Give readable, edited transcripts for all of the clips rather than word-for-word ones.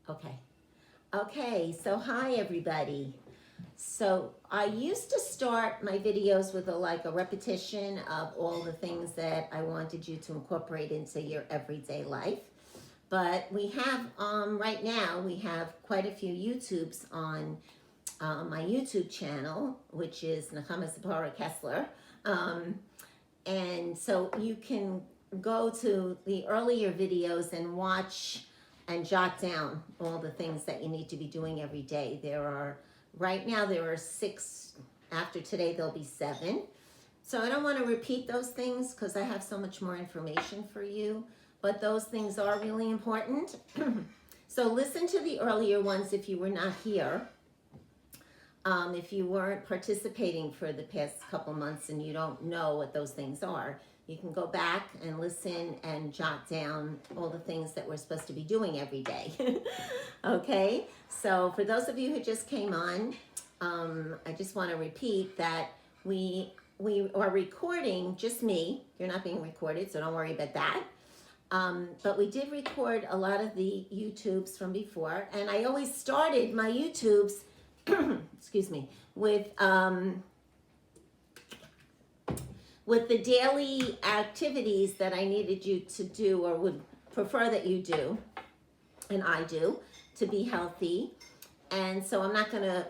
Okay. Okay, so hi everybody. So I used to start my videos with a repetition of all the things that I wanted you to incorporate into your everyday life. But we have right now we have quite a few YouTubes on my YouTube channel, which is Nechama Tzipporah Kessler. Um, and so you can go to the earlier videos and watch and jot down all the things that you need to be doing every day. Right now there are 6. After today there'll be 7. So I don't want to repeat those things because I have so much more information for you, but those things are really important. So listen to the earlier ones if you were not here. If you weren't participating for the past couple months and you don't know what those things are, you can go back and listen and jot down all the things that we're supposed to be doing every day. Okay, so for those of you who just came on, I just want to repeat that we are recording, just me. You're not being recorded, so don't worry about that. But we did record a lot of the YouTubes from before, and I always started my YouTubes excuse me, with the daily activities that I needed you to do or would prefer that you do, and I do, to be healthy. And so I'm not going to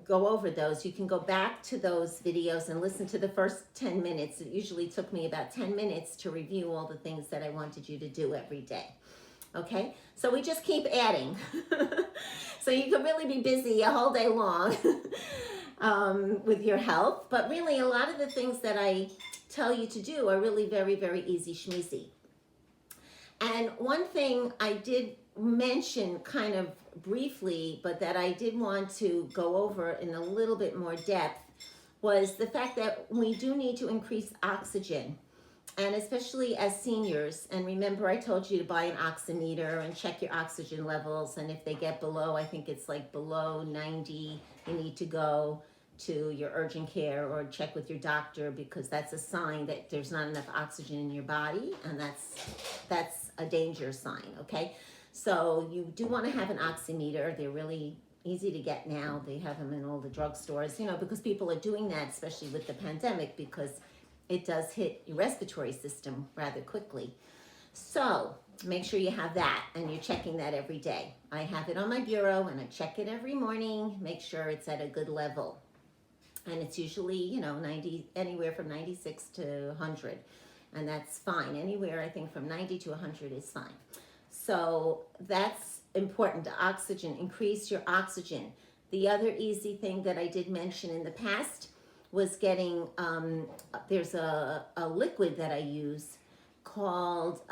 go over those. You can go back to those videos and listen to the first 10 minutes. It usually took me about 10 minutes to review all the things that I wanted you to do every day. Okay, so we just keep adding. So you can really be busy a whole day long with your health. But really, a lot of the things that I tell you to do are really very, very easy schmeezy. And one thing I did mention kind of briefly, but that I did want to go over in a little bit more depth, was the fact that we do need to increase oxygen. And especially as seniors, and remember I told you to buy an oximeter and check your oxygen levels, and if they get below, I think it's like below 90, you need to go to your urgent care or check with your doctor, because that's a sign that there's not enough oxygen in your body, and that's a danger sign, okay? So you do want to have an oximeter. They're really easy to get now. They have them in all the drugstores, because people are doing that, especially with the pandemic, because it does hit your respiratory system rather quickly. So make sure you have that and you're checking that every day. I have it on my bureau and I check it every morning, make sure it's at a good level. And it's usually, 90, anywhere from 96 to 100. And that's fine. Anywhere, I think, from 90 to 100 is fine. So that's important. Oxygen, increase your oxygen. The other easy thing that I did mention in the past was getting, there's a liquid that I use called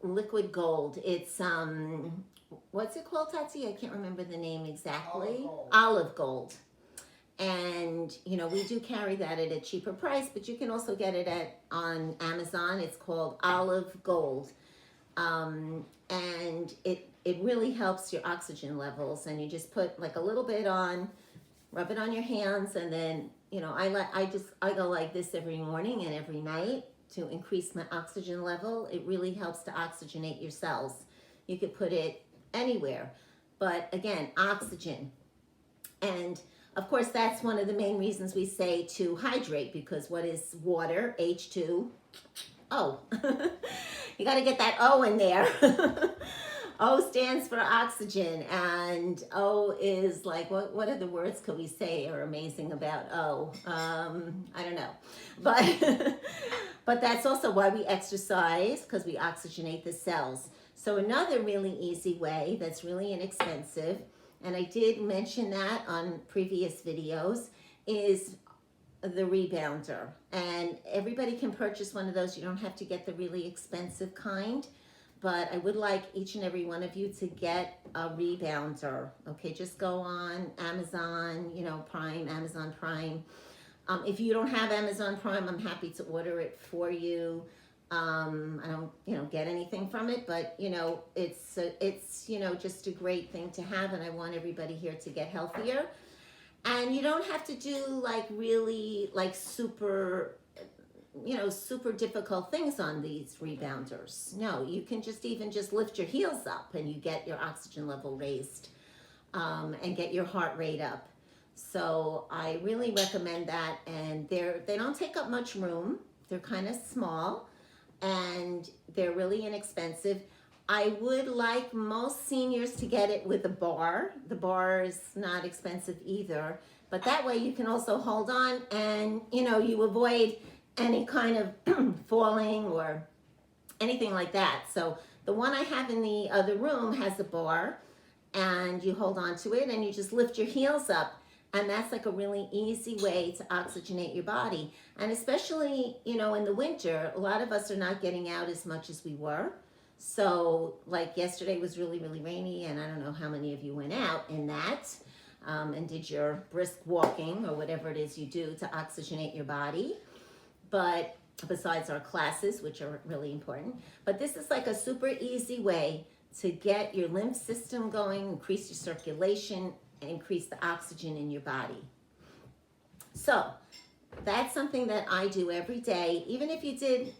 liquid gold. It's, what's it called, Tati? I can't remember the name exactly. Olive gold. And, we do carry that at a cheaper price, but you can also get it on Amazon. It's called olive gold. And it really helps your oxygen levels. And you just put like a little bit on, rub it on your hands, and then I go like this every morning and every night to increase my oxygen level. It really helps to oxygenate your cells. You could put it anywhere, but again, oxygen. And of course, that's one of the main reasons we say to hydrate, because what is water? H2O. You got to get that O in there. O stands for oxygen, and O is like, what are the words could we say are amazing about O? I don't know. But that's also why we exercise, because we oxygenate the cells. So another really easy way that's really inexpensive, and I did mention that on previous videos, is the rebounder. And everybody can purchase one of those. You don't have to get the really expensive kind. But I would like each and every one of you to get a rebounder. Okay, just go on Amazon, Prime, Amazon Prime. If you don't have Amazon Prime, I'm happy to order it for you. I don't, get anything from it, but it's just a great thing to have, and I want everybody here to get healthier. And you don't have to do like really like super super difficult things on these rebounders. No, you can just lift your heels up and you get your oxygen level raised, and get your heart rate up. So I really recommend that, and they don't take up much room. They're kind of small, and they're really inexpensive. I would like most seniors to get it with a bar. The bar is not expensive either, but that way you can also hold on, and you avoid any kind of falling or anything like that. So the one I have in the other room has a bar, and you hold on to it and you just lift your heels up, and that's like a really easy way to oxygenate your body. And especially in the winter, a lot of us are not getting out as much as we were. So like yesterday was really, really rainy, and I don't know how many of you went out in that, and did your brisk walking or whatever it is you do to oxygenate your body. But besides our classes, which are really important, but this is like a super easy way to get your lymph system going, increase your circulation, and increase the oxygen in your body. So that's something that I do every day. Even if you did,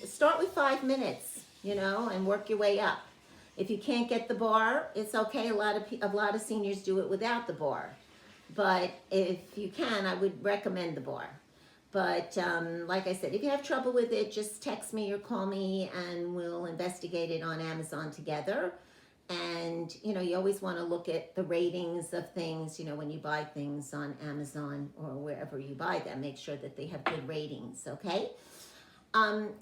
start with 5 minutes, and work your way up. If you can't get the bar, it's okay. A lot of seniors do it without the bar, but if you can, I would recommend the bar. But like I said, if you have trouble with it, just text me or call me, and we'll investigate it on Amazon together. And you always want to look at the ratings of things. When you buy things on Amazon or wherever you buy them, make sure that they have good ratings. Okay.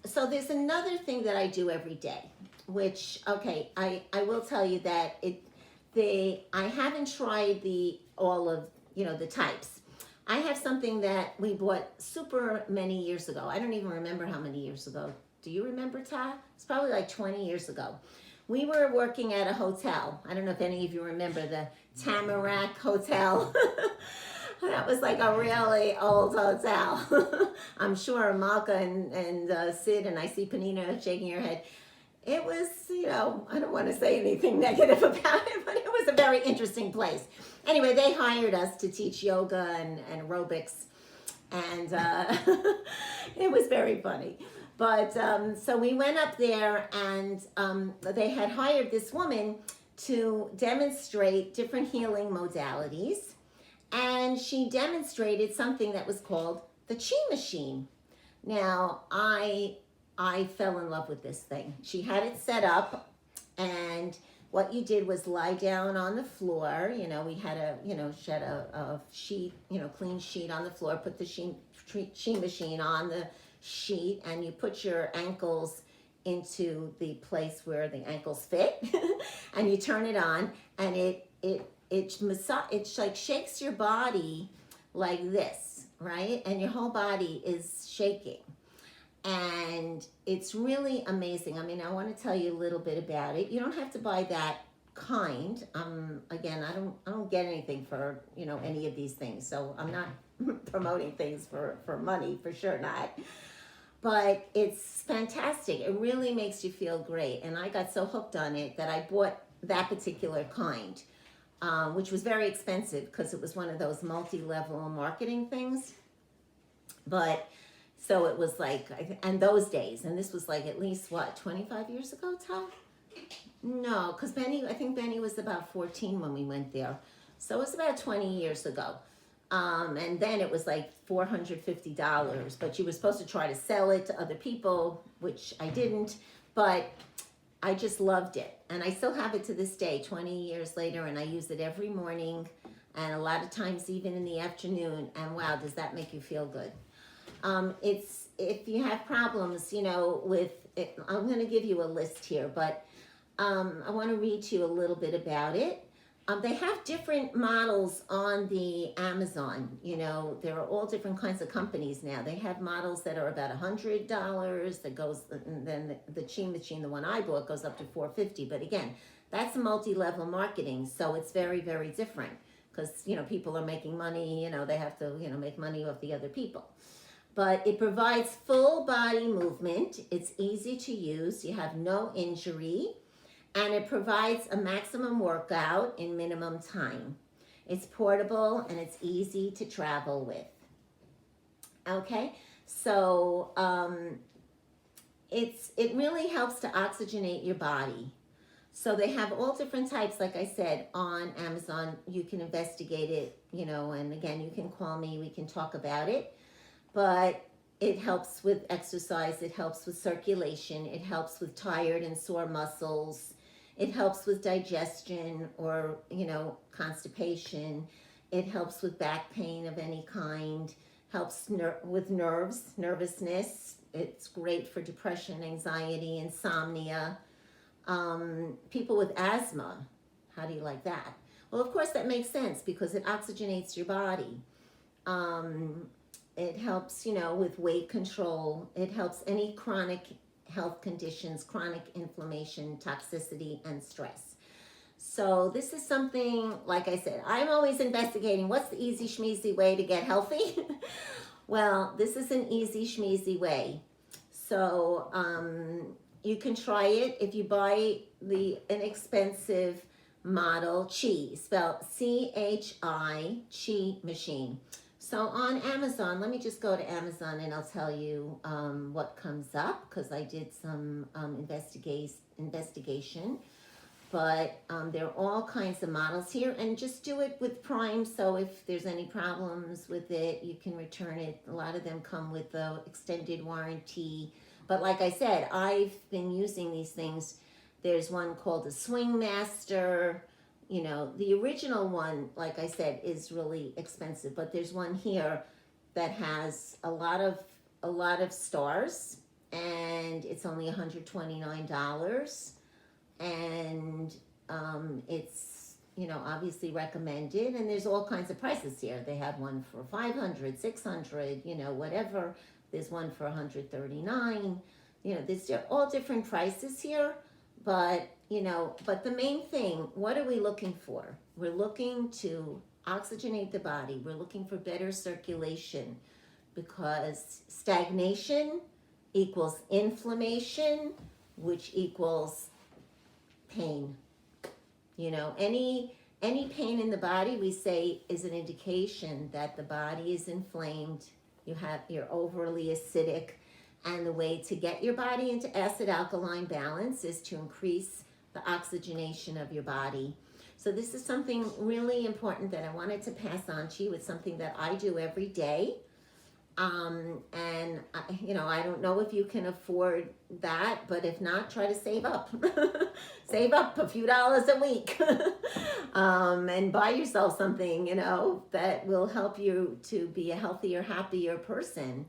So there's another thing that I do every day, which I will tell you that I haven't tried all of the types. I have something that we bought super many years ago. I don't even remember how many years ago. Do you remember, Ta? It's probably like 20 years ago. We were working at a hotel. I don't know if any of you remember the Tamarack Hotel. That was like a really old hotel. I'm sure Malka and Sid, and I see Panina shaking her head. It was, I don't want to say anything negative about it, but it was a very interesting place. Anyway, they hired us to teach yoga and aerobics, and it was very funny. But so we went up there, and they had hired this woman to demonstrate different healing modalities, and she demonstrated something that was called the Chi Machine. Now, I fell in love with this thing. She had it set up, and what you did was lie down on the floor. We had she had a sheet, clean sheet on the floor, put the Chi Machine on the sheet, and you put your ankles into the place where the ankles fit, and you turn it on, and it like shakes your body like this, right? And your whole body is shaking. And it's really amazing. I mean, I want to tell you a little bit about it. You don't have to buy that kind. Again, I don't get anything for, any of these things. So I'm not promoting things for money, for sure not. But it's fantastic. It really makes you feel great. And I got so hooked on it that I bought that particular kind, which was very expensive because it was one of those multi-level marketing things. But so it was like, and those days, and this was like at least 25 years ago, Tom? No, because I think Benny was about 14 when we went there. So it was about 20 years ago. And then it was like $450, but you were supposed to try to sell it to other people, which I didn't, but I just loved it. And I still have it to this day, 20 years later, and I use it every morning, and a lot of times even in the afternoon, and wow, does that make you feel good. It's, if you have problems, with it, I'm going to give you a list here, but I want to read to you a little bit about it. They have different models on the Amazon. There are all different kinds of companies now. They have models that are about $100 that goes, and then the Chi Machine, the one I bought, goes up to $450. But again, that's multi-level marketing, so it's very, very different because, people are making money, they have to, make money off the other people. But it provides full body movement. It's easy to use. You have no injury. And it provides a maximum workout in minimum time. It's portable and it's easy to travel with. Okay, So it really helps to oxygenate your body. So they have all different types, like I said, on Amazon. You can investigate it, and again, you can call me, we can talk about it. But it helps with exercise, it helps with circulation, it helps with tired and sore muscles, it helps with digestion or, constipation, it helps with back pain of any kind, helps with nervousness. It's great for depression, anxiety, insomnia. People with asthma, how do you like that? Well, of course, that makes sense because it oxygenates your body. It helps, with weight control. It helps any chronic health conditions, chronic inflammation, toxicity, and stress. So this is something, like I said, I'm always investigating what's the easy schmeezy way to get healthy. Well, this is an easy schmeezy way. So you can try it if you buy the inexpensive model Chi, spelled CHI, Chi machine. So on Amazon, let me just go to Amazon and I'll tell you what comes up, because I did some investigation. But there are all kinds of models here, and just do it with Prime. So if there's any problems with it, you can return it. A lot of them come with the extended warranty. But like I said, I've been using these things. There's one called the Swing Master. The original one, like I said, is really expensive. But there's one here that has a lot of stars, and it's only $129. And it's obviously recommended, and there's all kinds of prices here. They have one for 500, 600, whatever. There's one for 139. There's all different prices here, but the main thing, what are we looking for? We're looking to oxygenate the body. We're looking for better circulation, because stagnation equals inflammation, which equals pain. Any pain in the body, we say, is an indication that the body is inflamed. You're overly acidic, and the way to get your body into acid alkaline balance is to increase the oxygenation of your body. So this is something really important that I wanted to pass on to you. It's something that I do every day. And I don't know if you can afford that, but if not, try to save up. Save up a few dollars a week. And buy yourself something, that will help you to be a healthier, happier person.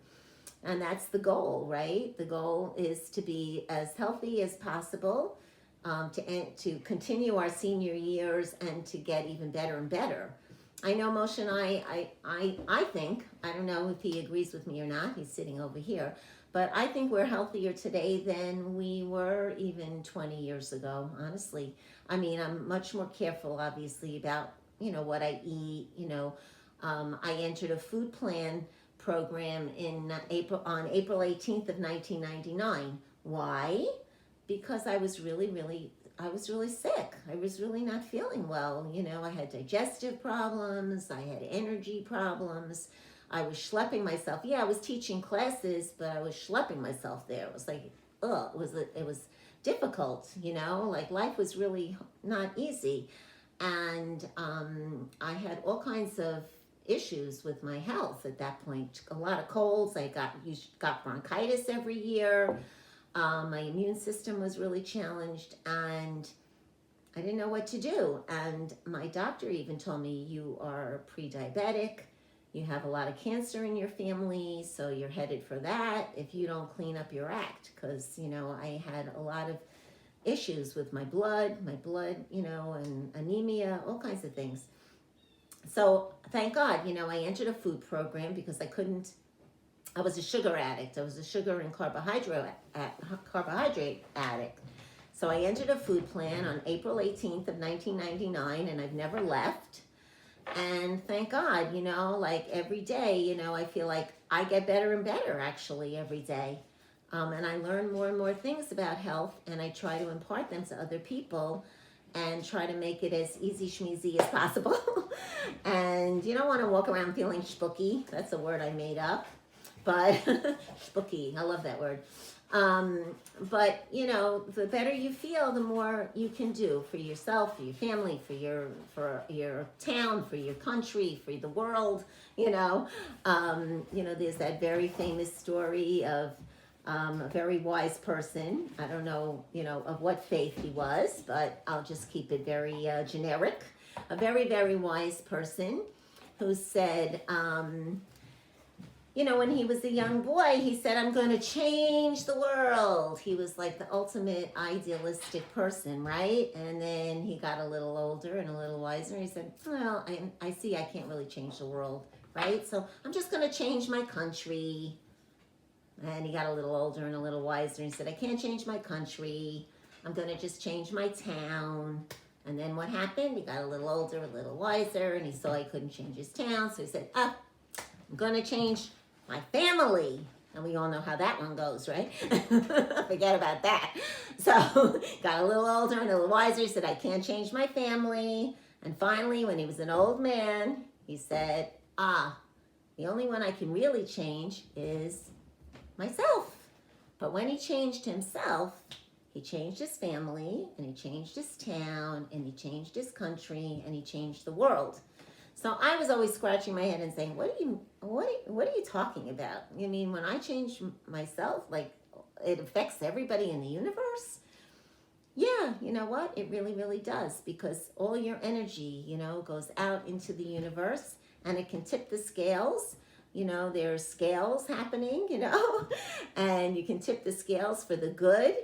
And that's the goal, right? The goal is to be as healthy as possible, to continue our senior years and to get even better and better. I know Moshe and I think, I don't know if he agrees with me or not, he's sitting over here, but I think we're healthier today than we were even 20 years ago, honestly. I mean, I'm much more careful, obviously, about, what I eat. I entered a food plan program on April 18th of 1999. Why? Because I was really sick. I was really not feeling well. I had digestive problems. I had energy problems. I was schlepping myself. Yeah, I was teaching classes, but I was schlepping myself there. It was like, it was difficult, like life was really not easy. And I had all kinds of issues with my health at that point. A lot of colds. I got bronchitis every year. My immune system was really challenged, and I didn't know what to do. And my doctor even told me, you are pre-diabetic, you have a lot of cancer in your family, so you're headed for that if you don't clean up your act. Because, I had a lot of issues with my blood, and anemia, all kinds of things. So thank God, I entered a food program because I was a sugar addict. I was a sugar and carbohydrate addict. So I entered a food plan on April 18th of 1999, and I've never left. And thank God, like every day, I feel like I get better and better actually every day. And I learn more and more things about health, and I try to impart them to other people and try to make it as easy schmeezy as possible. And you don't want to walk around feeling spooky. That's a word I made up. But spooky, I love that word. But you know, the better you feel, the more you can do for yourself, for your family, for your town, for your country, for the world. There's that very famous story of a very wise person. I don't know, of what faith he was, but I'll just keep it very generic. A very, very wise person who said, when he was a young boy, he said, I'm going to change the world. He was like the ultimate idealistic person, right? And then he got a little older and a little wiser. He said, well, I see I can't really change the world, right? So I'm just going to change my country. And he got a little older and a little wiser. And he said, I can't change my country. I'm going to just change my town. And then what happened? He got a little older, a little wiser, and he saw he couldn't change his town. So he said, I'm going to change my family. And we all know how that one goes, right? Forget about that. So got a little older and a little wiser. He said, I can't change my family. And finally, when he was an old man, he said, the only one I can really change is myself. But when he changed himself, he changed his family, and he changed his town, and he changed his country, and he changed the world. So I was always scratching my head and saying, what are you talking about? You mean when I change myself, like it affects everybody in the universe? Yeah, you know what? It really, really does, because all your energy, goes out into the universe, and it can tip the scales. There's scales happening, and you can tip the scales for the good.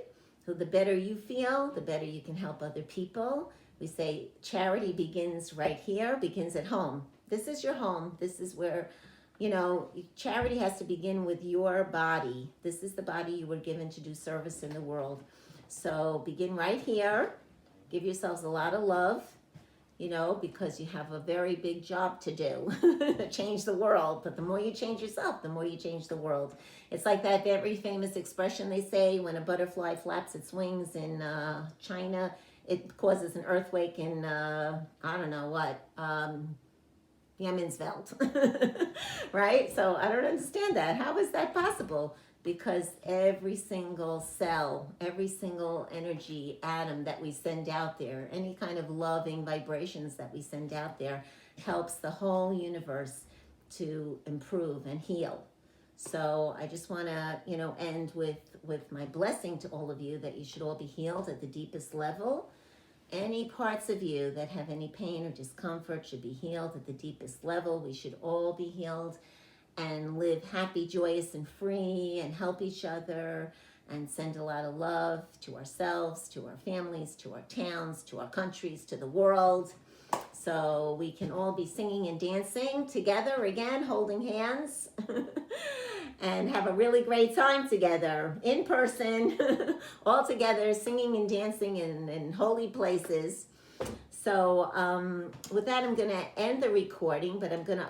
So the better you feel, the better you can help other people. We say charity begins right here, begins at home. This is your home. This is where, charity has to begin with your body. This is the body you were given to do service in the world. So begin right here. Give yourselves a lot of love, because you have a very big job to do, change the world. But the more you change yourself, the more you change the world. It's like that very famous expression they say, when a butterfly flaps its wings in China, it causes an earthquake in, I don't know what, Yemensveld, right? So I don't understand that. How is that possible? Because every single cell, every single energy atom that we send out there, any kind of loving vibrations that we send out there, helps the whole universe to improve and heal. So I just want to, end with my blessing to all of you, that you should all be healed at the deepest level. Any parts of you that have any pain or discomfort should be healed at the deepest level. We should all be healed and live happy, joyous, and free, and help each other, and send a lot of love to ourselves, to our families, to our towns, to our countries, to the world. So we can all be singing and dancing together again, holding hands, and have a really great time together, in person, all together, singing and dancing in holy places. So with that, I'm going to end the recording, but I'm going to